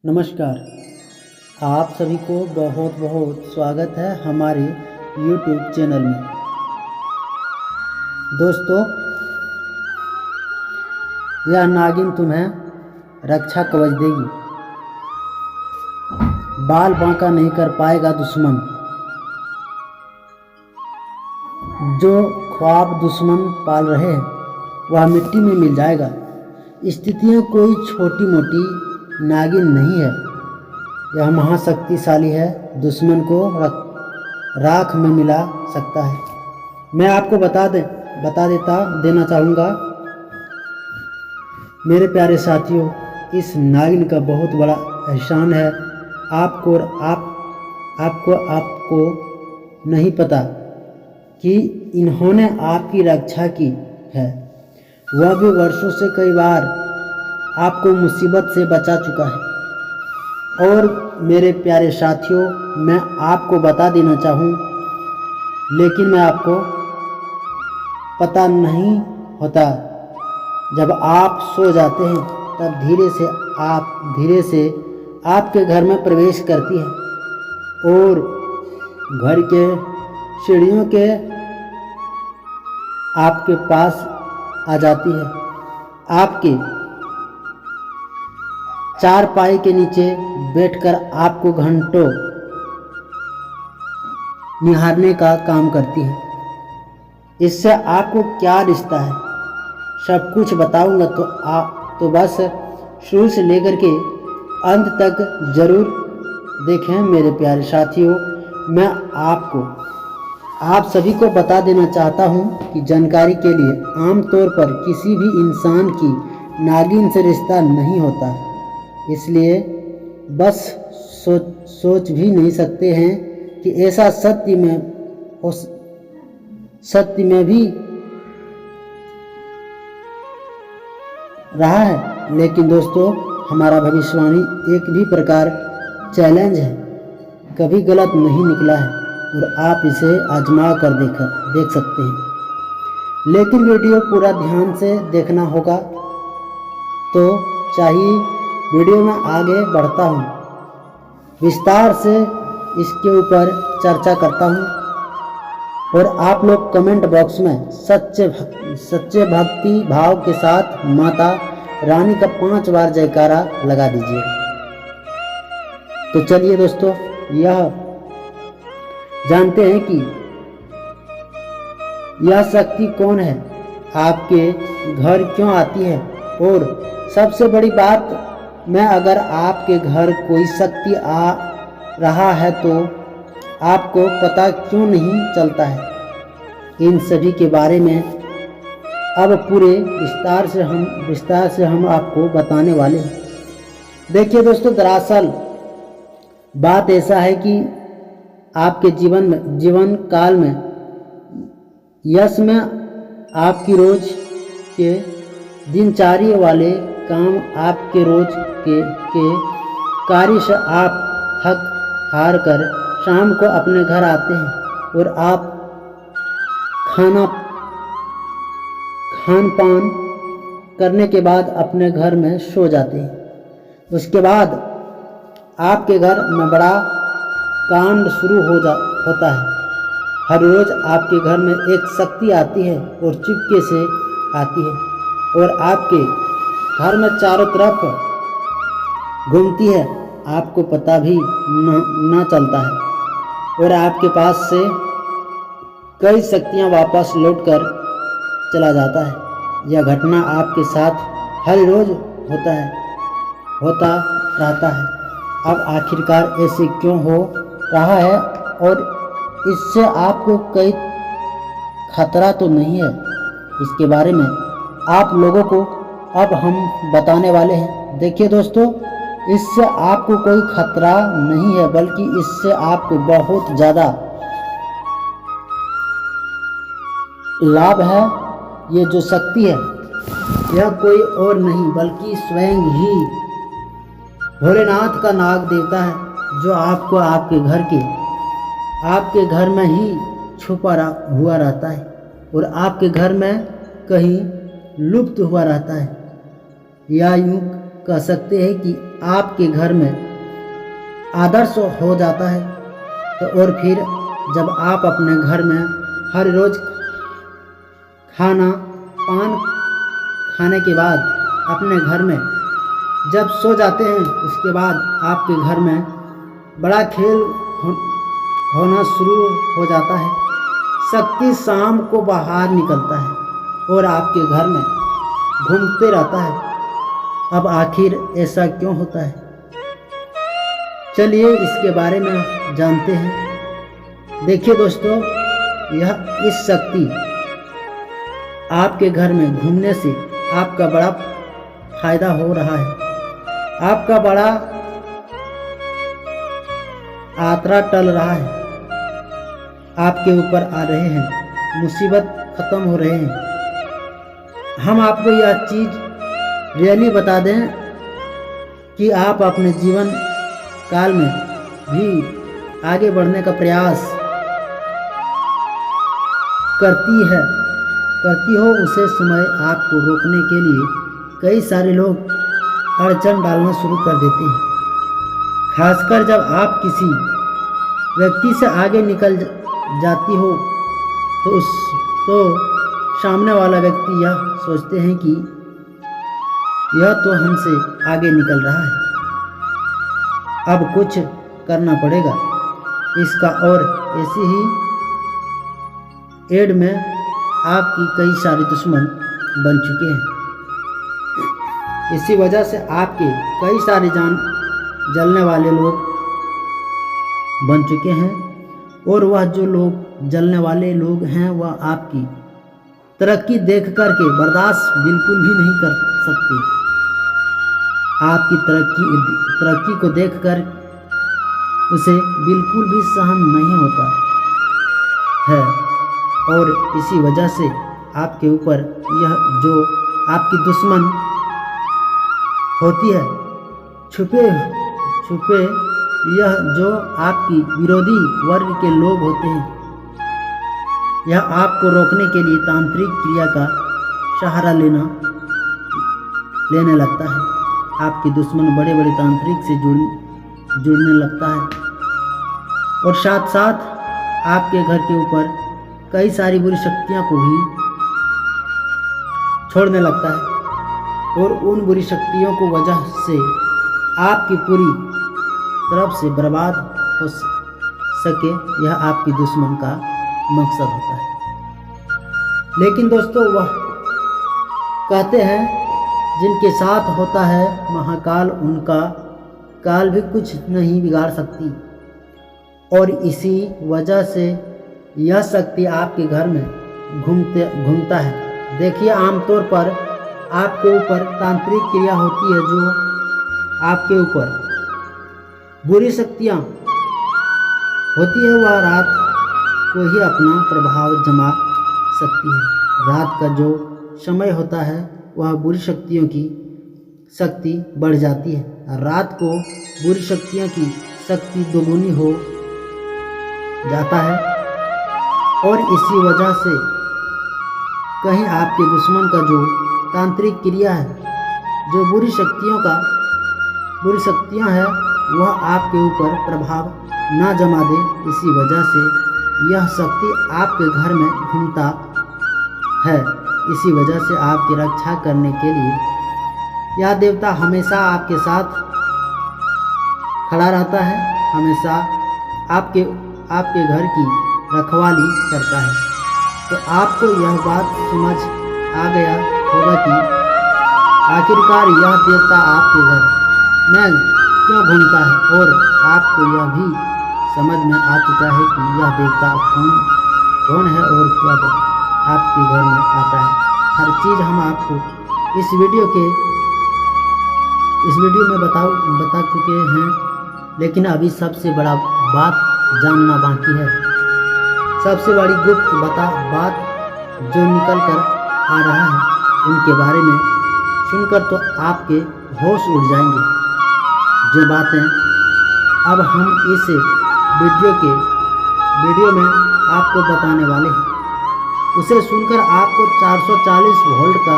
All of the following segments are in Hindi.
नमस्कार। आप सभी को बहुत बहुत स्वागत है हमारे YouTube चैनल में। दोस्तों, यह नागिन तुम्हें रक्षा कवच देगी। बाल बांका नहीं कर पाएगा दुश्मन। जो ख्वाब दुश्मन पाल रहे हैं वह मिट्टी में मिल जाएगा। स्थितियाँ कोई छोटी मोटी नागिन नहीं है, यह महाशक्तिशाली है, दुश्मन को राख में मिला सकता है। मैं आपको बता देना चाहूँगा मेरे प्यारे साथियों, इस नागिन का बहुत बड़ा एहसान है आपको, और आपको नहीं पता कि इन्होंने आपकी रक्षा की है। वह भी वर्षों से कई बार आपको मुसीबत से बचा चुका है। और मेरे प्यारे साथियों, मैं आपको बता देना चाहूँ, लेकिन मैं आपको पता नहीं होता। जब आप सो जाते हैं तब धीरे से आपके घर में प्रवेश करती है और घर के सीढ़ियों के आपके पास आ जाती है। आपके चारपाई के नीचे बैठकर आपको घंटों निहारने का काम करती है। इससे आपको क्या रिश्ता है सब कुछ बताऊंगा, तो बस शुरू से लेकर के अंत तक जरूर देखें मेरे प्यारे साथियों। मैं आप सभी को बता देना चाहता हूं कि जानकारी के लिए आमतौर पर किसी भी इंसान की नागिन से रिश्ता नहीं होता, इसलिए बस सोच भी नहीं सकते हैं कि ऐसा सत्य में भी रहा है। लेकिन दोस्तों, हमारा भविष्यवाणी एक भी प्रकार चैलेंज है, कभी गलत नहीं निकला है और आप इसे आजमा कर देख सकते हैं। लेकिन वीडियो पूरा ध्यान से देखना होगा। तो चाहिए वीडियो में आगे बढ़ता हूँ, विस्तार से इसके ऊपर चर्चा करता हूँ और आप लोग कमेंट बॉक्स में सच्चे भक्ति भाव के साथ माता रानी का 5 बार जयकारा लगा दीजिए। तो चलिए दोस्तों, यह जानते हैं कि यह शक्ति कौन है, आपके घर क्यों आती है, और सबसे बड़ी बात मैं अगर आपके घर कोई शक्ति आ रहा है तो आपको पता क्यों नहीं चलता है। इन सभी के बारे में अब पूरे विस्तार से हम आपको बताने वाले हैं। देखिए दोस्तों, दरअसल बात ऐसा है कि आपके जीवन काल में यश में आपकी रोज के दिनचर्या वाले काम, आपके रोज के कार्य से आप थक हार कर शाम को अपने घर आते हैं और आप खान पान करने के बाद अपने घर में सो जाते हैं। उसके बाद आपके घर में बड़ा कांड शुरू होता है। हर रोज आपके घर में एक शक्ति आती है और चुपके से आती है और आपके घर में चारों तरफ घूमती है, आपको पता भी ना चलता है और आपके पास से कई शक्तियां वापस लौटकर चला जाता है। यह घटना आपके साथ हर रोज होता रहता है। अब आखिरकार ऐसे क्यों हो रहा है और इससे आपको कोई खतरा तो नहीं है, इसके बारे में आप लोगों को अब हम बताने वाले हैं। देखिए दोस्तों, इससे आपको कोई खतरा नहीं है, बल्कि इससे आपको बहुत ज़्यादा लाभ है। ये जो शक्ति है यह कोई और नहीं बल्कि स्वयं ही भोलेनाथ का नाग देवता है, जो आपको आपके घर में ही छुपा हुआ रहता है और आपके घर में कहीं लुप्त हुआ रहता है, या यूँ कह सकते हैं कि आपके घर में आदर्श हो जाता है। तो और फिर जब आप अपने घर में हर रोज़ खाना पान खाने के बाद अपने घर में जब सो जाते हैं, उसके बाद आपके घर में बड़ा खेल होना शुरू हो जाता है। शक्ति शाम को बाहर निकलता है और आपके घर में घूमते रहता है। अब आखिर ऐसा क्यों होता है? चलिए इसके बारे में जानते हैं। देखिए दोस्तों, यह इस शक्ति आपके घर में घूमने से आपका बड़ा फायदा हो रहा है। आपका बड़ा आतरा टल रहा है, आपके ऊपर आ रहे हैं, मुसीबत खत्म हो रहे हैं। हम आपको यह चीज़ रियली बता दें कि आप अपने जीवन काल में भी आगे बढ़ने का प्रयास करती हो, उसे समय आपको रोकने के लिए कई सारे लोग अड़चन डालना शुरू कर देते हैं। खासकर जब आप किसी व्यक्ति से आगे निकल जाती हो तो सामने वाला व्यक्ति यह सोचते हैं कि यह तो हमसे आगे निकल रहा है, अब कुछ करना पड़ेगा इसका। और ऐसे ही एड में आपकी कई सारे दुश्मन बन चुके हैं। इसी वजह से आपके कई सारे जान जलने वाले लोग बन चुके हैं, और वह जो लोग जलने वाले लोग हैं वह आपकी तरक्की देख कर के बर्दाश्त बिल्कुल भी नहीं कर सकते। आपकी तरक्की को देखकर उसे बिल्कुल भी सहन नहीं होता है, और इसी वजह से आपके ऊपर यह जो आपकी दुश्मन होती है, छुपे यह जो आपकी विरोधी वर्ग के लोग होते हैं, यह आपको रोकने के लिए तांत्रिक क्रिया का सहारा लेने लगता है। आपके दुश्मन बड़े बड़े तांत्रिक से जुड़ने लगता है, और साथ साथ आपके घर के ऊपर कई सारी बुरी शक्तियाँ को भी छोड़ने लगता है, और उन बुरी शक्तियों को वजह से आपकी पूरी तरफ से बर्बाद हो सके, यह आपकी दुश्मन का मकसद होता है। लेकिन दोस्तों, वह कहते हैं जिनके साथ होता है महाकाल, उनका काल भी कुछ नहीं बिगाड़ सकती, और इसी वजह से यह शक्ति आपके घर में घूमता है। देखिए, आमतौर पर आपके ऊपर तांत्रिक क्रिया होती है, जो आपके ऊपर बुरी शक्तियाँ होती है, वह रात को ही अपना प्रभाव जमा सकती है। रात का जो समय होता है वह बुरी शक्तियों की शक्ति बढ़ जाती है। रात को बुरी शक्तियों की शक्ति दोगुनी हो जाता है, और इसी वजह से कहीं आपके दुश्मन का जो तांत्रिक क्रिया है, जो बुरी शक्तियाँ हैं, वह आपके ऊपर प्रभाव ना जमा दे। इसी वजह से यह शक्ति आपके घर में घूमता है। इसी वजह से आपकी रक्षा करने के लिए यह देवता हमेशा आपके साथ खड़ा रहता है, हमेशा आपके घर की रखवाली करता है। तो आपको यह बात समझ आ गया होगा कि आखिरकार यह देवता आपके घर में क्यों घूमता है, और आपको यह भी समझ में आ चुका है कि यह देवता कौन है और कब आपके घर में आता है। हर चीज़ हम आपको इस वीडियो में बता चुके हैं, लेकिन अभी सबसे बड़ा बात जानना बाकी है। सबसे बड़ी गुप्त बात जो निकल कर आ रहा है, उनके बारे में सुनकर तो आपके होश उड़ जाएंगे। जो बातें अब हम इस वीडियो में आपको बताने वाले हैं, उसे सुनकर आपको 440 वोल्ट का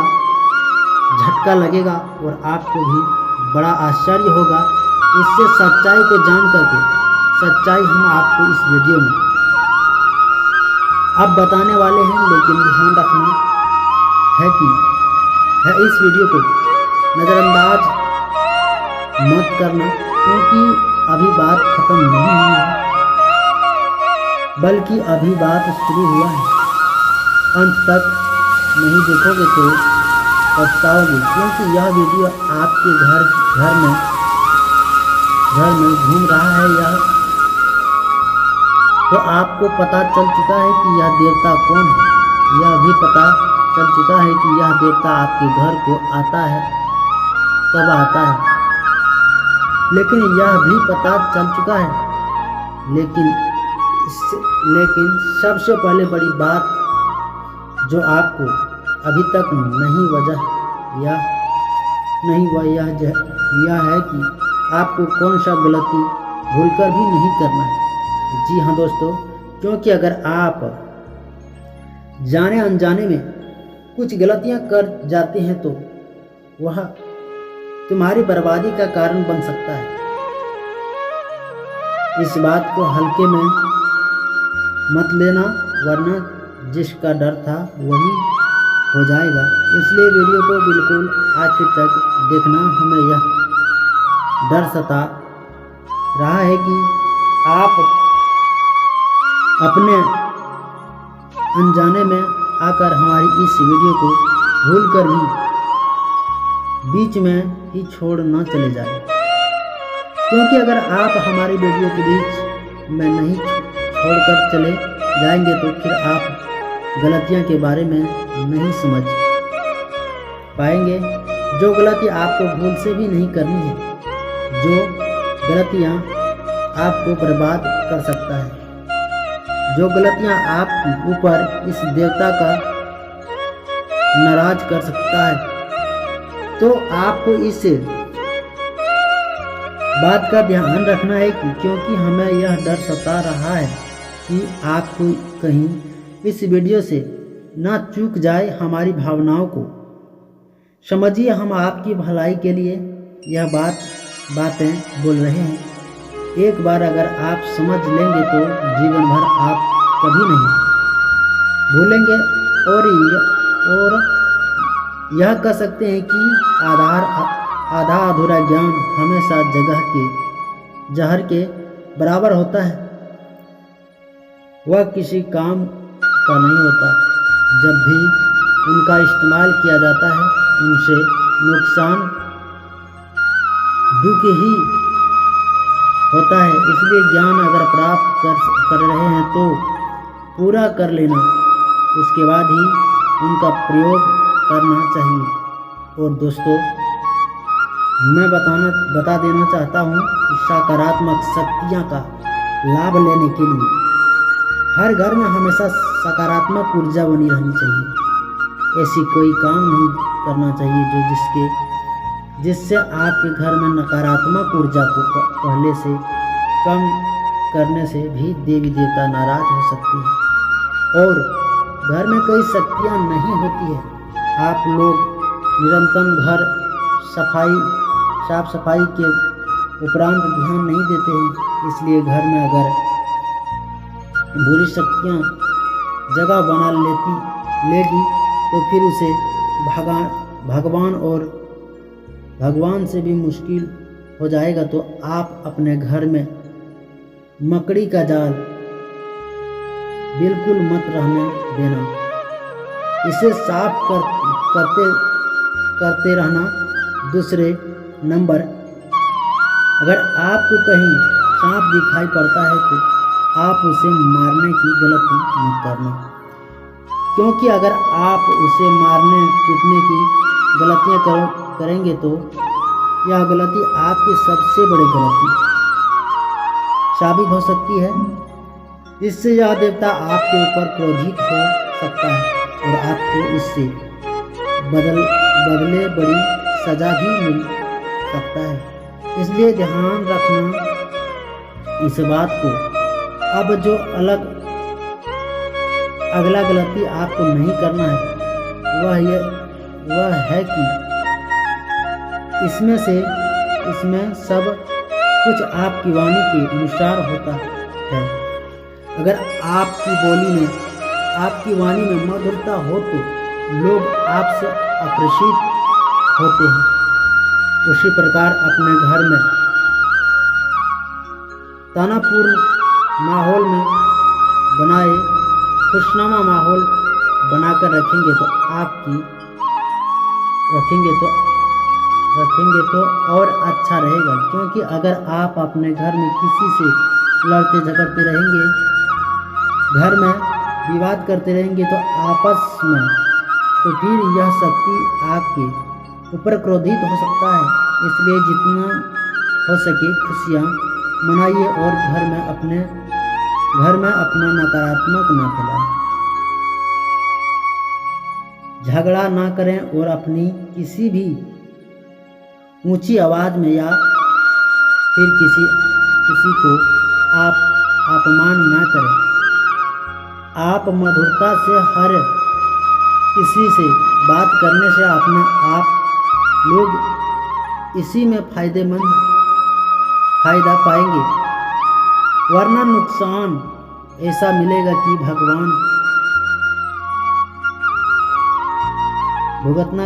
झटका लगेगा, और आपको भी बड़ा आश्चर्य होगा। इससे सच्चाई को जान करके सच्चाई हम आपको इस वीडियो में अब बताने वाले हैं, लेकिन ध्यान रखना है कि इस वीडियो को नज़रअंदाज मत करना, क्योंकि अभी बात खत्म नहीं हुई है, बल्कि अभी बात शुरू हुआ है। अंत तक नहीं देखोगे तो पछताओगे, क्योंकि यह वीडियो आपके घर में घूम रहा है। यह तो आपको पता चल चुका है कि यह देवता कौन है। यह भी पता चल चुका है कि यह देवता आपके घर को आता है, कब आता है। लेकिन यह भी पता चल चुका है, लेकिन सबसे पहले बड़ी बात जो आपको अभी तक यह है कि आपको कौन सा गलती भूलकर भी नहीं करना है। जी हाँ दोस्तों, क्योंकि अगर आप जाने अनजाने में कुछ गलतियां कर जाते हैं तो वह तुम्हारी बर्बादी का कारण बन सकता है। इस बात को हल्के में मत लेना, वरना जिसका डर था वही हो जाएगा। इसलिए वीडियो को बिल्कुल आखिर तक देखना। हमें यह डर सता रहा है कि आप अपने अनजाने में आकर हमारी इस वीडियो को भूलकर भी बीच में ही छोड़ न चले जाएं, क्योंकि अगर आप हमारी वीडियो के बीच में नहीं छोड़कर चले जाएंगे तो फिर आप गलतियां के बारे में नहीं समझ पाएंगे। जो गलती आपको भूल से भी नहीं करनी है, जो गलतियां आपको बर्बाद कर सकता है, जो गलतियां आपके ऊपर इस देवता का नाराज कर सकता है, तो आपको इस बात का ध्यान रखना है कि क्योंकि हमें यह डर सता रहा है कि आपको कहीं इस वीडियो से ना चूक जाए हमारी भावनाओं को। समझिए, हम आपकी भलाई के लिए यह बातें बोल रहे हैं। एक बार अगर आप समझ लेंगे तो जीवन भर आप कभी नहीं भूलेंगे। और यह कह सकते हैं कि आधा अधूरा ज्ञान हमेशा जहर के बराबर होता है। वह किसी काम का नहीं होता। जब भी उनका इस्तेमाल किया जाता है, उनसे नुकसान दुख ही होता है। इसलिए ज्ञान अगर प्राप्त कर रहे हैं तो पूरा कर लेना, उसके बाद ही उनका प्रयोग करना चाहिए। और दोस्तों, मैं बता देना चाहता हूँ कि सकारात्मक शक्तियाँ का लाभ लेने के लिए हर घर में हमेशा सकारात्मक ऊर्जा बनी रहनी चाहिए। ऐसी कोई काम नहीं करना चाहिए जिससे आपके घर में नकारात्मक ऊर्जा को पहले से कम करने से भी देवी देवता नाराज हो सकते हैं और घर में कई शक्तियाँ नहीं होती है। आप लोग निरंतर घर साफ सफाई के उपरांत ध्यान नहीं देते हैं। इसलिए घर में अगर बुरी शक्तियाँ जगह बना लेगी तो फिर उसे भगवान से भी मुश्किल हो जाएगा। तो आप अपने घर में मकड़ी का जाल बिल्कुल मत रहने देना। इसे साफ करते रहना। दूसरे नंबर, अगर आपको कहीं सांप दिखाई पड़ता है तो आप उसे मारने की गलती मत करना, क्योंकि अगर आप उसे मारने पीटने की गलतियां करेंगे तो यह गलती आपकी सबसे बड़ी गलती साबित हो सकती है। इससे यह देवता आपके ऊपर क्रोधित हो सकता है और आपको इससे बदले बड़ी सजा भी मिल सकता है। इसलिए ध्यान रखना इस बात को। अब जो अगला गलती आपको नहीं करना है वह है कि इसमें से इसमें सब कुछ आपकी वाणी के अनुसार होता है। अगर आपकी बोली में, आपकी वाणी में मधुरता हो तो लोग आपसे आकर्षित होते हैं। उसी प्रकार अपने घर में तनावपूर्ण माहौल में बनाए खुशनुमा माहौल बनाकर रखेंगे तो और अच्छा रहेगा। क्योंकि अगर आप अपने घर में किसी से लड़ते झगड़ते रहेंगे, घर में विवाद करते रहेंगे तो आपस में, तो फिर यह शक्ति आपके ऊपर क्रोधित हो सकता है। इसलिए जितना हो सके खुशियाँ मनाइए और घर में अपना नकारात्मक न फैलाएं, झगड़ा ना करें और अपनी किसी भी ऊंची आवाज़ में या फिर किसी को आप अपमान ना करें। आप मधुरता से हर किसी से बात करने से अपना आप लोग इसी में फायदा पाएंगे, वरना नुकसान ऐसा मिलेगा कि भुगतना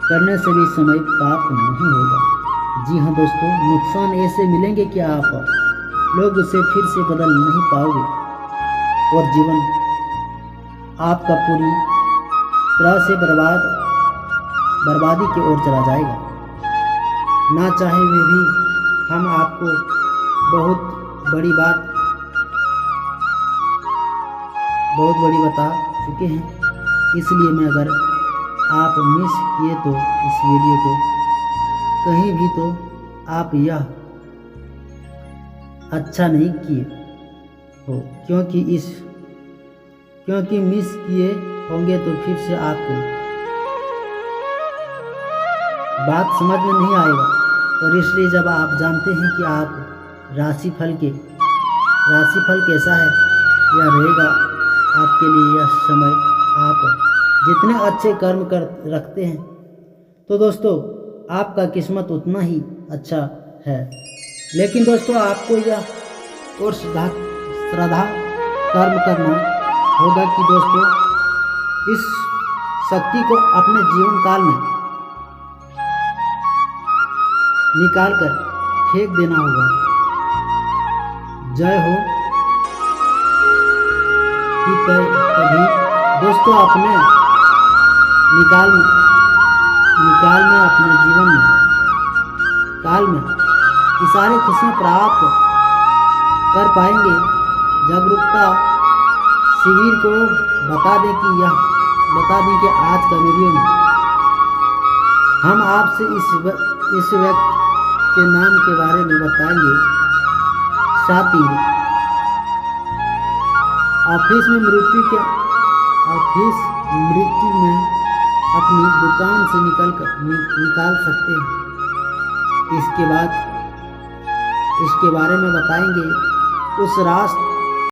करने से भी समय प्राप्त नहीं होगा। जी हाँ दोस्तों, नुकसान ऐसे मिलेंगे कि आप लोग उसे फिर से बदल नहीं पाओगे और जीवन आपका पूरी तरह से बर्बादी की ओर चला जाएगा। ना चाहे वे भी हम आपको बहुत बड़ी बता चुके हैं। इसलिए मैं अगर आप मिस किए तो इस वीडियो को कहीं भी, तो आप यह अच्छा नहीं किए हो, क्योंकि मिस किए होंगे तो फिर से आपको बात समझ में नहीं आएगा। और इसलिए जब आप जानते हैं कि आप राशिफल कैसा है या रहेगा आपके लिए यह समय, आप जितने अच्छे कर्म रखते हैं तो दोस्तों आपका किस्मत उतना ही अच्छा है। लेकिन दोस्तों आपको यह और श्रद्धा कर्म करना होगा कि दोस्तों इस शक्ति को अपने जीवन काल में निकाल कर फेंक देना होगा। जय हो कि कभी दोस्तों अपने निकाल में अपने जीवन में काल में ये सारी खुशियाँ प्राप्त कर पाएंगे। जागरूकता शिविर को बता दें कि आज का वीडियो में हम आपसे इस व्यक्ति के नाम के बारे में बताएंगे। शातिर ऑफिस मृत्यु में अपनी दुकान से निकाल सकते हैं। इसके बारे में बताएंगे। उस